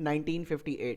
1958।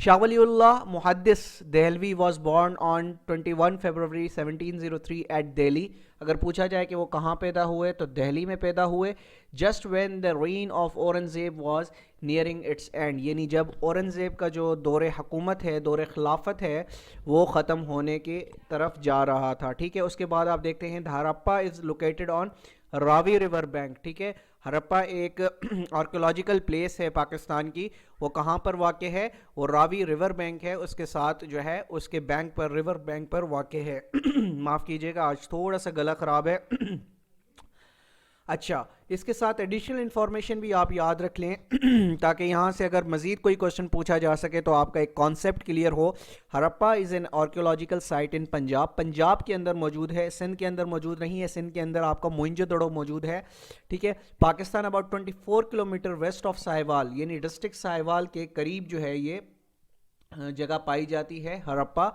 Shah Wali Ullah Muhaddith Dehlavi was born on 21 February 1703 at Delhi. اگر پوچھا جائے کہ وہ کہاں پیدا ہوئے تو دہلی میں پیدا ہوئے. Just when the reign of Aurangzeb was nearing its end, یعنی جب اورنگزیب کا جو دور حکومت ہے, دور خلافت ہے, وہ ختم ہونے کی طرف جا رہا تھا. ٹھیک ہے, اس کے بعد آپ دیکھتے ہیں Harappa is located on Ravi river bank. ٹھیک ہے, ہرپا ایک آرکیولوجیکل پلیس ہے پاکستان کی, وہ کہاں پر واقع ہے؟ وہ راوی ریور بینک ہے, اس کے ساتھ جو ہے اس کے بینک پر, ریور بینک پر واقع ہے. معاف کیجیے گا, آج تھوڑا سا گلا خراب ہے. اچھا, اس کے ساتھ ایڈیشنل انفارمیشن بھی آپ یاد رکھ لیں تاکہ یہاں سے اگر مزید کوئی کوشچن پوچھا جا سکے تو آپ کا ایک کانسیپٹ کلیئر ہو. Harappa is an archaeological site in Punjab, Punjab کے اندر موجود ہے, سندھ کے اندر موجود نہیں ہے. سندھ کے اندر آپ کا موئنجو دڑو موجود ہے. ٹھیک ہے, Pakistan about 24 kilometre west of Sahiwal, یعنی ڈسٹرکٹ ساہیوال کے قریب جو ہے یہ جگہ پائی جاتی ہے ہرپا.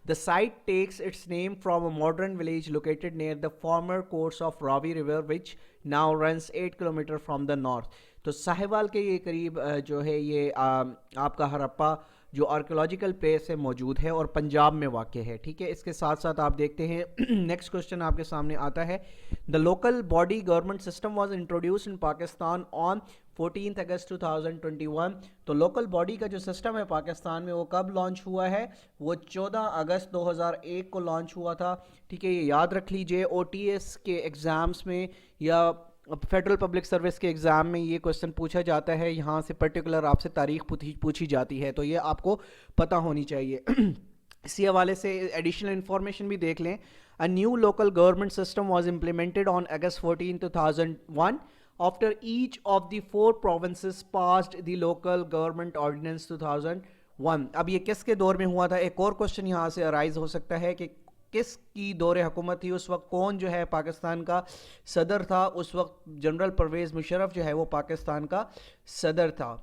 The site takes its name from a modern village located near the former course of Ravi River which now runs 8 km from the north. تو ساہیوال کے یہ قریب جو ہے یہ آپ کا ہرپا جو آرکیولوجیکل پلیس ہے موجود ہے اور پنجاب میں واقع ہے. ٹھیک ہے, اس کے ساتھ ساتھ آپ دیکھتے ہیں نیکسٹ کوشچن آپ کے سامنے آتا ہے. The local body government system was introduced in Pakistan on 14 August 2021. تو لوکل باڈی کا جو سسٹم ہے پاکستان میں وہ کب لانچ ہوا ہے؟ وہ 14 اگست 2001 کو لانچ ہوا تھا. ٹھیک ہے, یہ یاد رکھ لیجئے, او ٹی ایس کے ایگزامز میں یا فیڈرل پبلک سروس کے ایگزام میں یہ کوشچن پوچھا جاتا ہے. یہاں سے پرٹیکولر آپ سے تاریخ پوچھی جاتی ہے, تو یہ آپ کو پتہ ہونی چاہیے. اسی حوالے سے ایڈیشنل انفارمیشن بھی دیکھ لیں. A new local government system was implemented on August 14, 2001 after each of the 4 provinces passed the local government ordinance 2001. اب یہ کس کے دور میں ہوا تھا؟ ایک اور کوشچن یہاں سے ارائز ہو سکتا ہے کہ کس کی دور حکومت تھی اس وقت, کون جو ہے پاکستان کا صدر تھا اس وقت؟ جنرل پرویز مشرف جو ہے وہ پاکستان کا صدر تھا.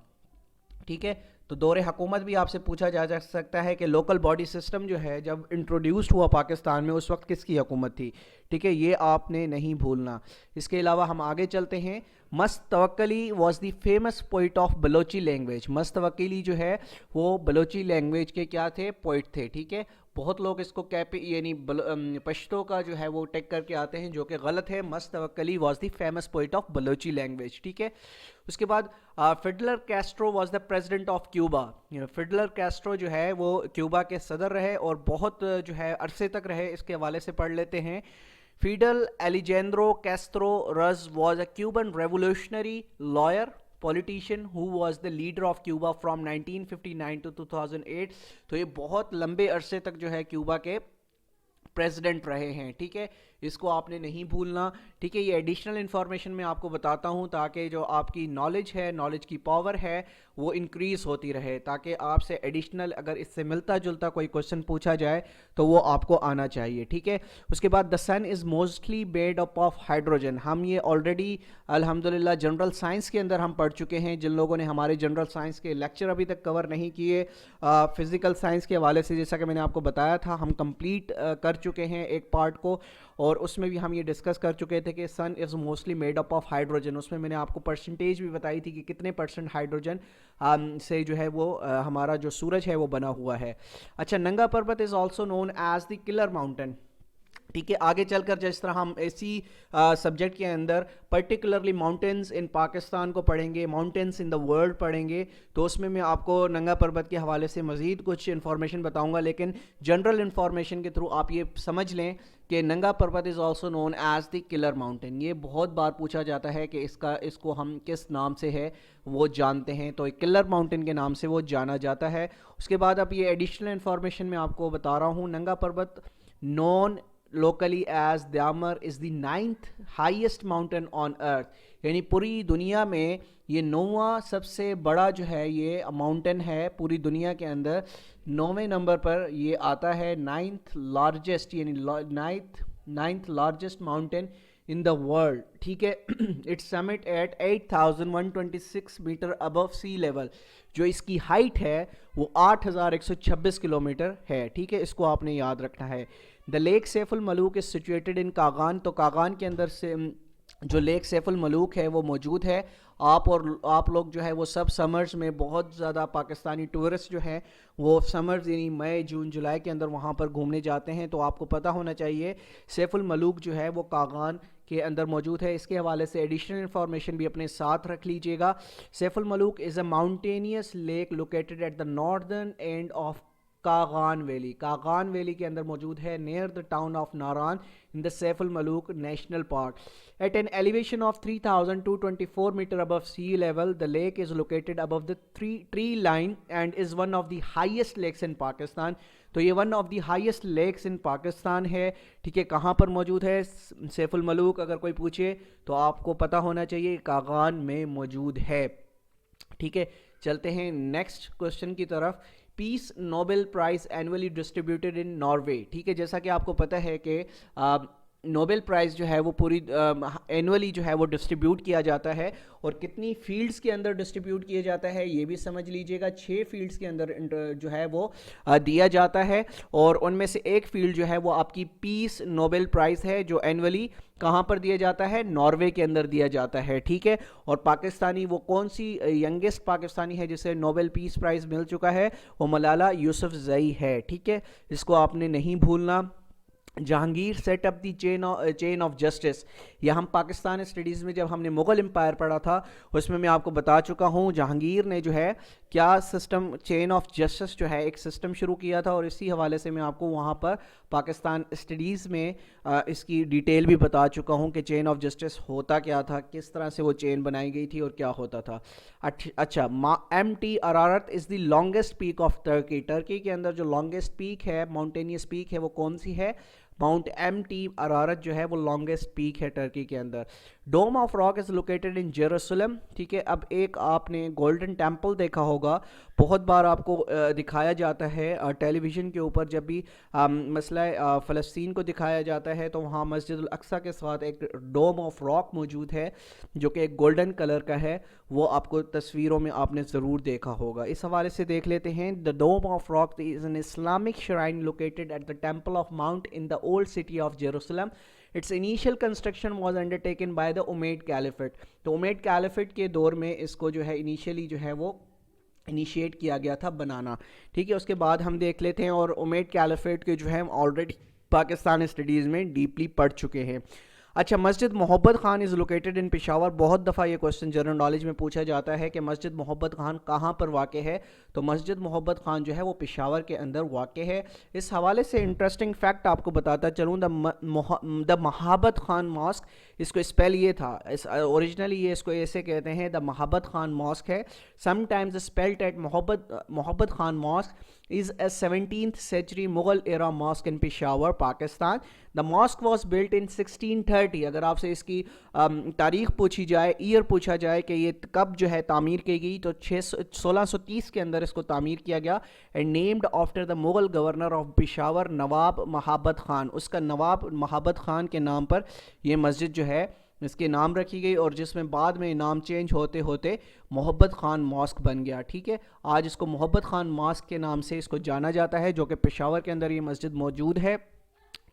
ٹھیک ہے, تو دور حکومت بھی آپ سے پوچھا جا سکتا ہے کہ لوکل باڈی سسٹم جو ہے جب انٹروڈیوسڈ ہوا پاکستان میں اس وقت کس کی حکومت تھی. ٹھیک ہے, یہ آپ نے نہیں بھولنا. اس کے علاوہ ہم آگے چلتے ہیں. Mast Tawakli was the famous poet of Balochi language. Mast Tawakli جو ہے وہ بلوچی لینگویج کے کیا تھے؟ پوئٹ تھے. ٹھیک ہے, بہت لوگ اس کو یعنی پشتو کا جو ہے وہ ٹیک کر کے آتے ہیں, جو کہ غلط ہے. Mast Tawakli was the famous poet of Balochi language. ٹھیک ہے, اس کے بعد Fidel Castro was the president of Cuba. Fidel Castro جو ہے وہ کیوبا کے صدر رہے اور بہت جو ہے عرصے تک رہے. اس کے حوالے سے پڑھ لیتے ہیں. Fidel Alejandro Castro Ruz was a Cuban revolutionary lawyer politician who was the leader of Cuba from 1959 to 2008. تو یہ بہت لمبے عرصے تک جو ہے کیوبا کے پریزیڈنٹ رہے ہیں. ٹھیک ہے, اس کو آپ نے نہیں بھولنا. ٹھیک ہے, یہ ایڈیشنل انفارمیشن میں آپ کو بتاتا ہوں تاکہ جو آپ کی نالج ہے, نالج کی پاور ہے وہ انکریز ہوتی رہے, تاکہ آپ سے ایڈیشنل اگر اس سے ملتا جلتا کوئی کوشچن پوچھا جائے تو وہ آپ کو آنا چاہیے. ٹھیک ہے, اس کے بعد the sun is mostly made up of hydrogen. ہم یہ آلریڈی الحمدللہ جنرل سائنس کے اندر ہم پڑھ چکے ہیں. جن لوگوں نے ہمارے جنرل سائنس کے لیکچر ابھی تک کور نہیں کیے, فزیکل سائنس کے حوالے سے جیسا کہ میں نے آپ کو بتایا تھا ہم کمپلیٹ کر چکے ہیں ایک پارٹ کو, اور اس میں بھی ہم یہ ڈسکس کر چکے تھے کہ sun is mostly made up of hydrogen. اس میں نے آپ کو پرسنٹیج بھی بتائی تھی کہ کتنے پرسنٹ ہائیڈروجن سے جو ہے وہ ہمارا جو سورج ہے وہ بنا ہوا ہے. اچھا, Nanga Parbat is also known as the killer mountain. ٹھیک ہے, آگے چل کر جس طرح ہم اسی سبجیکٹ کے اندر پرٹیکولرلی ماؤنٹینز ان پاکستان کو پڑھیں گے, ماؤنٹینز ان دا ورلڈ پڑھیں گے, تو اس میں آپ کو ننگا پربت کے حوالے سے مزید کچھ انفارمیشن بتاؤں گا. لیکن جنرل انفارمیشن کے تھرو آپ یہ سمجھ لیں کہ Nanga Parbat is also known as the killer mountain. یہ بہت بار پوچھا جاتا ہے کہ اس کو ہم کس نام سے ہے وہ جانتے ہیں, تو کلر ماؤنٹین کے نام سے وہ جانا جاتا ہے. اس کے بعد اب یہ ایڈیشنل انفارمیشن میں آپ کو بتا رہا ہوں. ننگا پربت نون locally as Dyamar is the 9th highest mountain on earth. یعنی پوری دنیا میں یہ 9واں سب سے بڑا جو ہے یہ ماؤنٹین ہے پوری دنیا کے اندر. 9ویں نمبر پر یہ آتا ہے, 9th largest یعنی 9th largest mountain in the world. ٹھیک ہے, its summit at 8126 meter above sea level. جو اس کی ہائٹ ہے وہ 8126 کلومیٹر ہے. ٹھیک ہے, اس کو آپ نے یاد رکھنا ہے. The lack safe Muluk is situated ان کاغان. تو کاغان کے اندر سے جو لیک سیف الملوک ہے وہ موجود ہے. آپ لوگ جو ہے وہ سب سمرز میں بہت زیادہ پاکستانی ٹورسٹ جو ہیں وہ سمرز یعنی مئی جون جولائی کے اندر وہاں پر گھومنے جاتے ہیں. تو آپ کو پتہ ہونا چاہیے سیف الملوک جو ہے وہ کاغان کے اندر موجود ہے. اس کے حوالے سے ایڈیشنل انفارمیشن بھی اپنے ساتھ رکھ لیجئے گا. Saiful Muluk is a mountainous lake located at the northern end of Kaghan valley. Kaghan valley کے اندر موجود ہے near the town of Naran in the Saif al-Malook National Park. At an elevation of 3,224 meter above sea level, the lake is located above the tree line and is one of the highest lakes in Pakistan. تو یہ one of the highest lakes in Pakistan ہے. ٹھیک ہے, کہاں پر موجود ہے safe ul Malook? اگر کوئی پوچھے تو آپ کو پتہ ہونا چاہیے کاغان میں موجود ہے. ٹھیک ہے, چلتے ہیں نیکسٹ کوشچن کی طرف. Peace Nobel prize annually distributed in Norway. ٹھیک ہے, جیسا کہ آپ کو پتہ ہے کہ نوبل پرائز جو ہے وہ پوری اینولی جو ہے وہ ڈسٹریبیوٹ کیا جاتا ہے, اور کتنی فیلڈز کے اندر ڈسٹریبیوٹ کیا جاتا ہے یہ بھی سمجھ لیجئے گا. 6 فیلڈز کے اندر جو ہے وہ دیا جاتا ہے, اور ان میں سے ایک فیلڈ جو ہے وہ آپ کی پیس نوبل پرائز ہے جو اینولی کہاں پر دیا جاتا ہے؟ ناروے کے اندر دیا جاتا ہے. ٹھیک ہے, اور پاکستانی وہ کون سی ینگسٹ پاکستانی ہے جسے نوبل پیس پرائز مل چکا ہے؟ وہ ملالہ یوسف زئی ہے. ٹھیک ہے, اس کو آپ نے نہیں بھولنا. Jahangir set up the chain of justice. یہ ہم پاکستان اسٹڈیز میں جب ہم نے مغل امپائر پڑھا تھا اس میں آپ کو بتا چکا ہوں جہانگیر نے جو ہے کیا سسٹم چین آف جسٹس جو ہے ایک سسٹم شروع کیا تھا, اور اسی حوالے سے میں آپ کو وہاں پر پاکستان اسٹڈیز میں اس کی ڈیٹیل بھی بتا چکا ہوں کہ چین آف جسٹس ہوتا کیا تھا, کس طرح سے وہ چین بنائی گئی تھی اور کیا ہوتا تھا. اچھا, M T Ararat is the longest peak of Turkey. Turkey کے اندر جو لانگیسٹ پیک ہے, ماؤنٹینیس پیک ہے, وہ کون سی ہے؟ ماؤنٹ ایم ٹی ارارت جو ہے وہ لانگیسٹ پیک ہے ٹرکی کے اندر. Dome of rock is located in Jerusalem. ٹھیک ہے, اب ایک آپ نے گولڈن ٹیمپل دیکھا ہوگا, بہت بار آپ کو دکھایا جاتا ہے ٹیلی ویژن کے اوپر, جب بھی مسئلہ فلسطین کو دکھایا جاتا ہے تو وہاں مسجد الاقصیٰ کے ساتھ ایک ڈوم آف راک موجود ہے جو کہ ایک گولڈن کلر کا ہے, وہ آپ کو تصویروں میں آپ نے ضرور دیکھا ہوگا. اس حوالے سے دیکھ لیتے ہیں. The dome of rock is an Islamic shrine located at the temple of mount in the old city of Jerusalem. Its initial construction was undertaken by the Umayyad Caliphate. تو Umayyad Caliphate کے دور میں اس کو جو ہے initially جو ہے وہ انیشیٹ کیا گیا تھا بنانا. ٹھیک ہے, اس کے بعد ہم دیکھ لیتے ہیں, اور Umayyad Caliphate کے جو ہے ہم آلریڈی پاکستان اسٹڈیز میں ڈیپلی پڑھ چکے ہیں. اچھا, مسجد محبت خان از لوکیٹڈ ان پشاور. بہت دفعہ یہ کوشچن جنرل نالج میں پوچھا جاتا ہے کہ مسجد محبت خان کہاں پر واقع ہے, تو مسجد محبت خان جو ہے وہ پشاور کے اندر واقع ہے. اس حوالے سے انٹرسٹنگ فیکٹ آپ کو بتاتا چلوں. دا محبت خان ماسک, اس کو اسپیل یہ تھا, اوریجنلی یہ اس کو ایسے کہتے ہیں, دا محبت خان ماسک ہے. Some times spelled at Mohabbat Khan mosque is a 17th century Mughal era mosque in Peshawar, Pakistan. The mosque was built in 1630. اگر آپ سے اس کی تاریخ پوچھی جائے, ایئر پوچھا جائے کہ یہ کب جو ہے تعمیر کی گئی, تو 1630 کے اندر اس کو تعمیر کیا گیا. and named after the Mughal governor of Peshawar, نواب محبت خان. اس کا نواب محبت خان کے نام پر یہ مسجد جو ہے اس کے نام رکھی گئی, اور جس میں بعد میں نام چینج ہوتے ہوتے محبت خان ماسک بن گیا. ٹھیک ہے, آج اس کو محبت خان ماسک کے نام سے اس کو جانا جاتا ہے, جو کہ پشاور کے اندر یہ مسجد موجود ہے.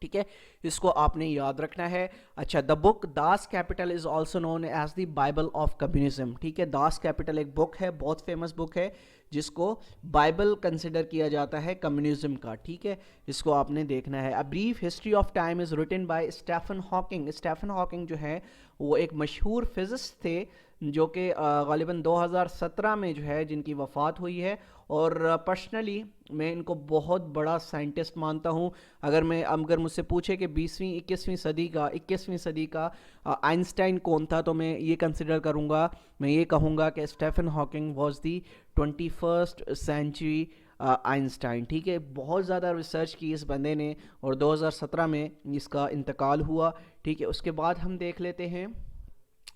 ٹھیک ہے, اس کو آپ نے یاد رکھنا ہے. اچھا, the book Das Kapital is also known as the Bible of communism. ٹھیک ہے, داس کیپٹل ایک بک ہے, بہت فیمس بک ہے, جس کو بائبل کنسیڈر کیا جاتا ہے کمیونزم کا. ٹھیک ہے, اس کو آپ نے دیکھنا ہے. A brief history of time is written by Stephen Hawking. Stephen Hawking جو ہے وہ ایک مشہور فزسٹ تھے جو کہ غالباً 2017 میں جو ہے جن کی وفات ہوئی ہے, اور پرسنلی میں ان کو بہت بڑا سائنٹسٹ مانتا ہوں. اگر مجھ سے پوچھے کہ 21ویں صدی کا آئنسٹائن کون تھا, تو میں یہ کنسیڈر کروں گا, میں یہ کہوں گا کہ Stephen Hawking was the 21st century Einstein. ٹھیک ہے, بہت زیادہ ریسرچ کی اس بندے نے, اور 2017 میں اس کا انتقال ہوا. ٹھیک ہے, اس کے بعد ہم دیکھ لیتے ہیں.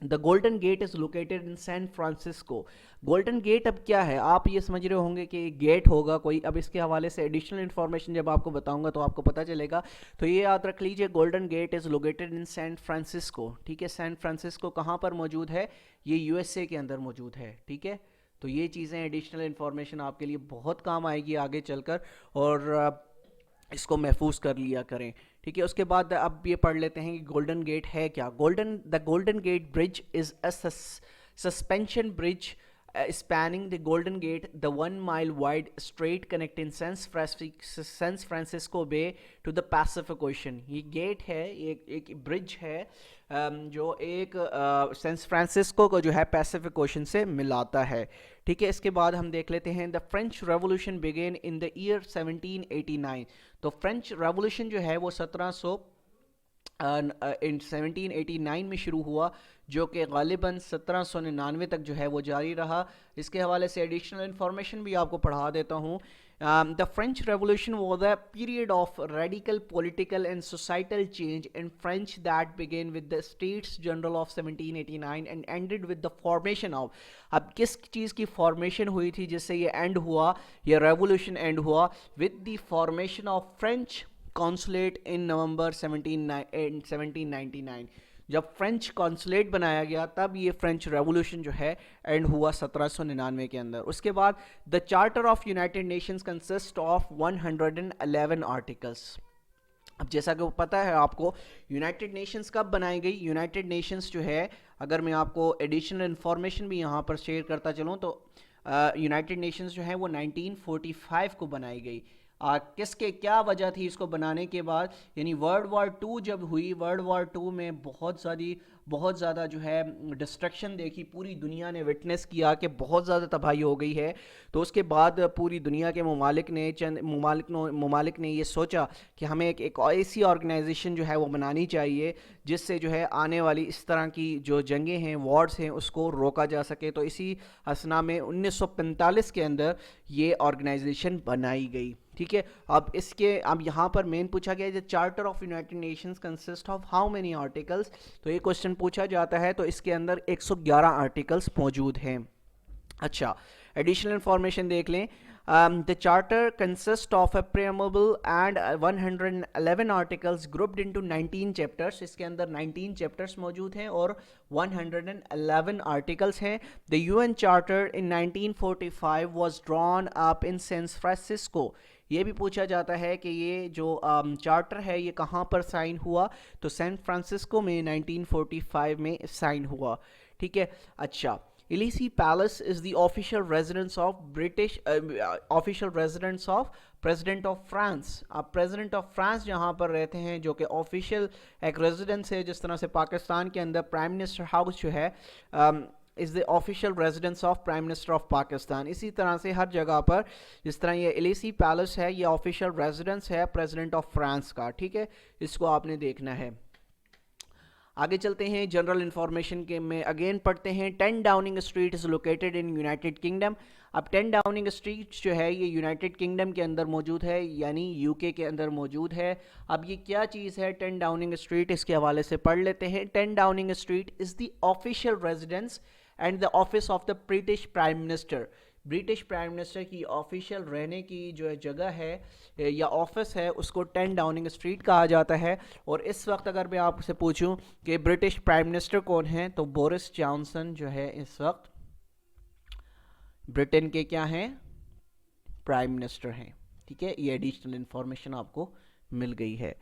The golden get is located in San Francisco. Golden gate اب کیا ہے, آپ یہ سمجھ رہے ہوں گے کہ گیٹ ہوگا کوئی. اب اس کے حوالے سے ایڈیشنل انفارمیشن جب آپ کو بتاؤں گا تو آپ کو پتہ چلے گا. تو یہ یاد رکھ لیجئے, Golden get is located in San Francisco. ٹھیک ہے, سین فرانسسکو کہاں پر موجود ہے؟ یہ USA کے اندر موجود ہے. ٹھیک ہے, تو یہ چیزیں ایڈیشنل انفارمیشن آپ کے لیے بہت کام آئے گی آگے چل کر, اور اس کو محفوظ کر لیا کریں. ٹھیک ہے. اس کے بعد اب یہ پڑھ لیتے ہیں کہ گولڈن گیٹ ہے کیا. The golden gate bridge is a suspension bridge spanning the Golden Gate, the 1 mile wide strait connecting San Francisco Bay to the Pacific Ocean. یہ گیٹ ہے, ایک برج ہے جو ایک سین فرانسسکو کو جو ہے پیسیفک اوشن سے ملاتا ہے. ٹھیک ہے. اس کے بعد ہم دیکھ لیتے ہیں the French revolution begin in the year 1789. تو فرینچ ریولوشن جو ہے وہ 1789 میں شروع ہوا, جو کہ غالباً 1799 تک جو ہے وہ جاری رہا. اس کے حوالے سے ایڈیشنل انفارمیشن بھی آپ کو پڑھا دیتا ہوں. The French Revolution was a period of radical political and societal change in France that began with the States General of 1789 and ended with the formation of. اب کس چیز کی فارمیشن ہوئی تھی جس سے یہ اینڈ ہوا, یہ ریولوشن اینڈ ہوا with the formation of French consulate in November 1799. جب فرینچ کانسولیٹ بنایا گیا تب یہ فرینچ ریولوشن جو ہے اینڈ ہوا 1799 کے اندر. اس کے بعد the charter of United nations consist of 111 articles. اب جیسا کہ پتہ ہے آپ کو یونائٹڈ نیشنز کب بنائی گئی. یونائٹڈ نیشنز جو ہے, اگر میں آپ کو ایڈیشنل انفارمیشن بھی یہاں پر شیئر کرتا چلوں تو یونائٹڈ نیشنز جو ہے وہ 1945 کو بنائی گئی. کس کے کیا وجہ تھی اس کو بنانے کے بعد, یعنی ورلڈ وار 2 جب ہوئی, ورلڈ وار 2 میں بہت زیادہ جو ہے ڈسٹرکشن دیکھی, پوری دنیا نے وٹنس کیا کہ بہت زیادہ تباہی ہو گئی ہے. تو اس کے بعد پوری دنیا کے ممالک نے یہ سوچا کہ ہمیں ایک ایسی آرگنائزیشن جو ہے وہ بنانی چاہیے جس سے جو ہے آنے والی اس طرح کی جو جنگیں ہیں, وارز ہیں, اس کو روکا جا سکے. تو اسی اثنا میں 1945 کے اندر یہ آرگنائزیشن بنائی گئی. ٹھیک ہے. اب یہاں پر مین پوچھا گیا ہے charter of United nations consist of how many articles. تو یہ کوشچن پوچھا جاتا ہے, تو اس کے اندر 111 آرٹیکلس موجود ہیں. اچھا, ایڈیشنل انفارمیشن دیکھ لیں. The charter consists of a preamble and 111 articles grouped into 19 chapters. اس کے اندر 19 chapters موجود ہیں اور 111 articles ہیں. The UN Charter in 1945 was drawn up in San Francisco. یہ بھی پوچھا جاتا ہے کہ یہ جو چارٹر ہے یہ کہاں پر سائن ہوا, تو سین فرانسسکو میں 1945 میں سائن ہوا. ٹھیک ہے. اچھا, Elysee Palace is the official residence of President of France. اب President of France جہاں پر رہتے ہیں, جو کہ آفیشیل ایک ریزیڈنس ہے, جس طرح سے پاکستان کے اندر پرائم منسٹر ہاؤس جو ہے is the official residence of Prime Minister of Pakistan. اسی طرح سے ہر جگہ پر جس طرح یہ Elysee Palace ہے, یہ آفیشیل ریزیڈنس ہے President of France کا. ٹھیک ہے, اس کو آپ نے دیکھنا ہے. آگے چلتے ہیں جنرل انفارمیشن کے میں اگین پڑھتے ہیں. 10 Downing Street is located in United Kingdom. اب 10 ڈاؤننگ اسٹریٹ جو ہے یہ یونائٹڈ کنگڈم کے اندر موجود ہے, یعنی یو کے اندر موجود ہے. اب یہ کیا چیز ہے 10 ڈاؤننگ اسٹریٹ, اس کے حوالے سے پڑھ لیتے ہیں. 10 Downing Street is the official residence and the office of the British prime minister. British prime minister کی آفیشیل رہنے کی جو جگہ ہے یا آفس ہے اس کو 10 ڈاؤننگ اسٹریٹ کہا جاتا ہے. اور اس وقت اگر میں آپ سے پوچھوں کہ برٹش پرائم منسٹر کون ہیں, تو بورس جانسن جو ہے اس وقت برٹن کے کیا ہیں, پرائم منسٹر ہیں. ٹھیک ہے, یہ ایڈیشنل انفارمیشن آپ کو مل گئی ہے.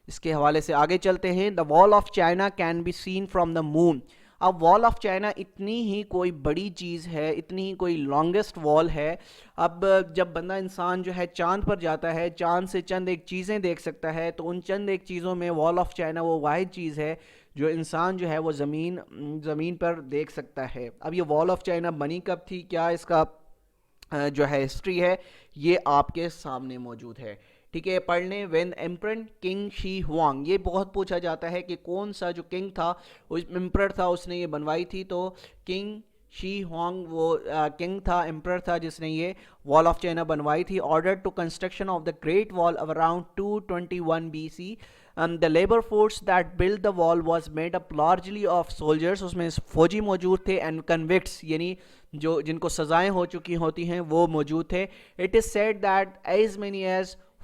اس کے حوالے سے آگے چلتے ہیں. The wall of China can be seen from the moon. اب وال آف چائنا اتنی ہی کوئی بڑی چیز ہے, اتنی ہی کوئی لانگسٹ وال ہے. اب جب بندہ انسان جو ہے چاند پر جاتا ہے, چاند سے چند ایک چیزیں دیکھ سکتا ہے, تو ان چند ایک چیزوں میں وال آف چائنا وہ واحد چیز ہے جو انسان جو ہے وہ زمین پر دیکھ سکتا ہے. اب یہ وال آف چائنا بنی کب تھی, کیا اس کا جو ہے ہسٹری ہے, یہ آپ کے سامنے موجود ہے. ٹھیک ہے, پڑھ لیں. وین ایمپرر کنگ شی ہوانگ, یہ بہت پوچھا جاتا ہے کہ کون سا جو کنگ تھا, ایمپرر تھا, اس نے یہ بنوائی تھی. تو کنگ شی ہوانگ وہ کنگ تھا, ایمپرر تھا, جس نے یہ وال آف چائنا بنوائی تھی. Order to construction of the great wall around 221 BC. The labor force that built the wall was made up largely of soldiers. اس میں فوجی موجود تھے, and convicts یعنی جو جن کو سزائیں ہو چکی ہوتی ہیں وہ موجود تھے. It is said that as many as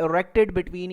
erected between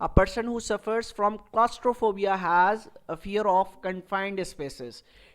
a person who suffers from claustrophobia has a fear of confined spaces।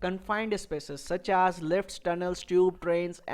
confined spaces such as lifts, tunnels, tube, trains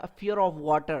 a fear of water।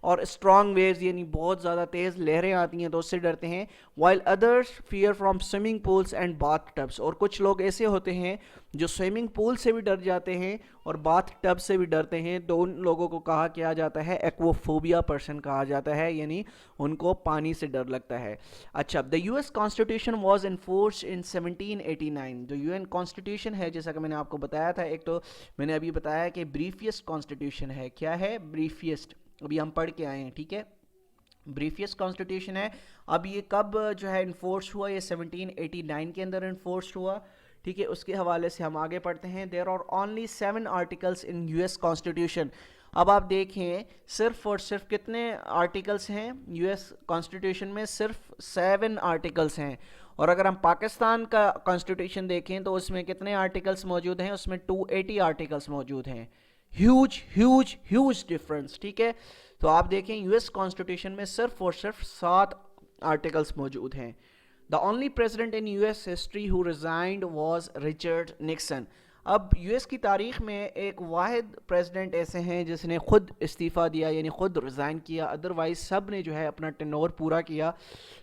اور strong views یعنی بہت زیادہ تیز لہریں آتی ہیں تو اس سے ڈرتے ہیں. While others fear from swimming pools and bath tubs, اور کچھ لوگ ایسے ہوتے ہیں جو سوئمنگ پول سے بھی ڈر جاتے ہیں اور باتھ ٹب سے بھی ڈرتے ہیں, تو ان لوگوں کو کہا کیا جاتا ہے ایکوافوبیا پرسن کہا جاتا ہے, یعنی ان کو پانی سے ڈر لگتا ہے. اچھا, the U S constitution was enforced in 1789. جو یو این کانسٹیٹیوشن ہے جیسا کہ میں نے آپ کو بتایا تھا, ایک تو میں نے ابھی بتایا کہ بریفیسٹ کانسٹیٹیوشن ہے. کیا ہے بریفیسٹ؟ ابھی ہم پڑھ کے آئے ہیں, ٹھیک ہے, بریفیسٹ کانسٹیٹیوشن ہے. اب یہ کب جو ہے انفورس ہوا؟ یہ 1789 کے اندر انفورس ہوا, ٹھیک ہے. اس کے حوالے سے ہم آگے پڑھتے ہیں. There are only 7 articles in U S constitution. اب آپ دیکھیں صرف اور صرف کتنے آرٹیکلس ہیں یو ایس کانسٹیٹیوشن میں؟ صرف 7 آرٹیکلس ہیں. اور اگر ہم پاکستان کا کانسٹیٹیوشن دیکھیں تو اس میں کتنے آرٹیکلس موجود ہیں؟ اس میں 280 آرٹیکلس موجود ہیں. ہیوج ہیوج ہیوج ڈفرنس, ٹھیک ہے. تو آپ دیکھیں یو ایس کانسٹیٹیوشن میں صرف اور صرف 7 آرٹیکلس موجود ہیں. The only president in U S history who resigned was Richard Nixon. اب یو ایس کی تاریخ میں ایک واحد پریزیڈنٹ ایسے ہیں جس نے خود استعفیٰ دیا, یعنی خود ریزائن کیا, ادروائز سب نے جو ہے اپنا ٹینور پورا کیا.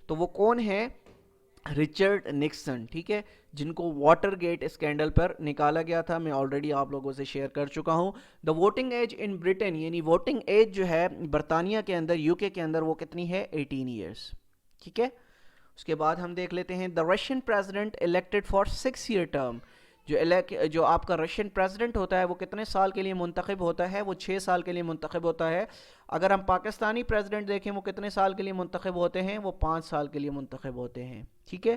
تو وہ کون ہے؟ رچرڈ نکسن, ٹھیک ہے, جن کو واٹر گیٹ اسکینڈل پر نکالا گیا تھا. میں آلریڈی آپ لوگوں سے شیئر کر چکا ہوں. دا ووٹنگ ایج ان برٹن, یعنی ووٹنگ ایج جو ہے برطانیہ کے اندر, یو کے اندر, وہ کتنی ہے؟ 18 ایئرس, ٹھیک ہے. اس کے بعد ہم دیکھ لیتے ہیں the Russian president elected for 6 year term. جو آپ کا رشین پریزیڈنٹ ہوتا ہے وہ کتنے سال کے لیے منتخب ہوتا ہے؟ وہ 6 سال کے لیے منتخب ہوتا ہے. اگر ہم پاکستانی پریزیڈنٹ دیکھیں وہ کتنے سال کے لیے منتخب ہوتے ہیں؟ وہ 5 سال کے لیے منتخب ہوتے ہیں, ٹھیک ہے.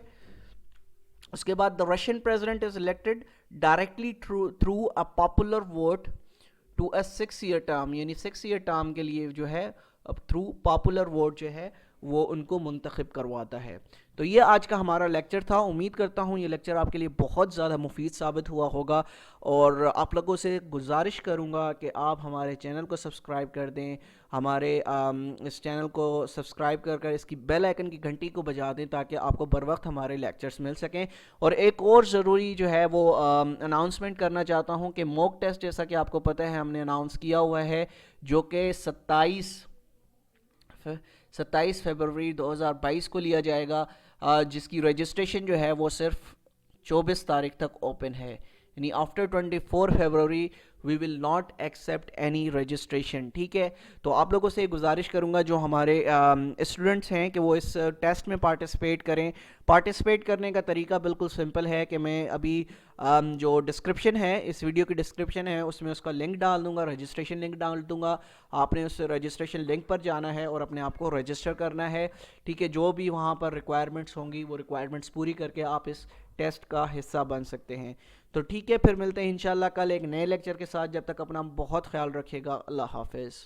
اس کے بعد the Russian president is elected directly through a popular vote to a 6 year term, یعنی 6 ایئر ٹرم کے لیے جو ہے اب تھرو پاپولر ووٹ جو ہے وہ ان کو منتخب کرواتا ہے. تو یہ آج کا ہمارا لیکچر تھا. امید کرتا ہوں یہ لیکچر آپ کے لیے بہت زیادہ مفید ثابت ہوا ہوگا, اور آپ لوگوں سے گزارش کروں گا کہ آپ ہمارے چینل کو سبسکرائب کر دیں, ہمارے اس چینل کو سبسکرائب کر اس کی بیل آئیکن کی گھنٹی کو بجا دیں تاکہ آپ کو بر وقت ہمارے لیکچرز مل سکیں. اور ایک اور ضروری جو ہے وہ اناؤنسمنٹ کرنا چاہتا ہوں کہ موک ٹیسٹ, جیسا کہ آپ کو پتہ ہے ہم نے اناؤنس کیا ہوا ہے, جو کہ 27 فروری 2022 کو لیا جائے گا, جس کی رجسٹریشن جو ہے وہ صرف 24 تاریخ تک اوپن ہے. یعنی after 24 February we will not accept any registration, ٹھیک ہے. تو آپ لوگوں سے گزارش کروں گا جو ہمارے اسٹوڈنٹس ہیں کہ وہ اس ٹیسٹ میں پارٹیسپیٹ کریں. پارٹیسپیٹ کرنے کا طریقہ بالکل سمپل ہے کہ میں ابھی جو ڈسکرپشن ہے, اس ویڈیو کی ڈسکرپشن ہے, اس میں اس کا لنک ڈال دوں گا, رجسٹریشن لنک ڈال دوں گا. آپ نے اس رجسٹریشن لنک پر جانا ہے اور اپنے آپ کو رجسٹر کرنا ہے, ٹھیک ہے. جو بھی وہاں پر ریکوائرمنٹس ہوں گی وہ ریکوائرمنٹس پوری کر کے آپ اس ٹیسٹ کا حصہ بن سکتے ہیں. تو ٹھیک ہے, پھر ملتے ہیں انشاءاللہ کل ایک نئے لیکچر کے ساتھ. جب تک اپنا بہت خیال رکھیے گا. اللہ حافظ.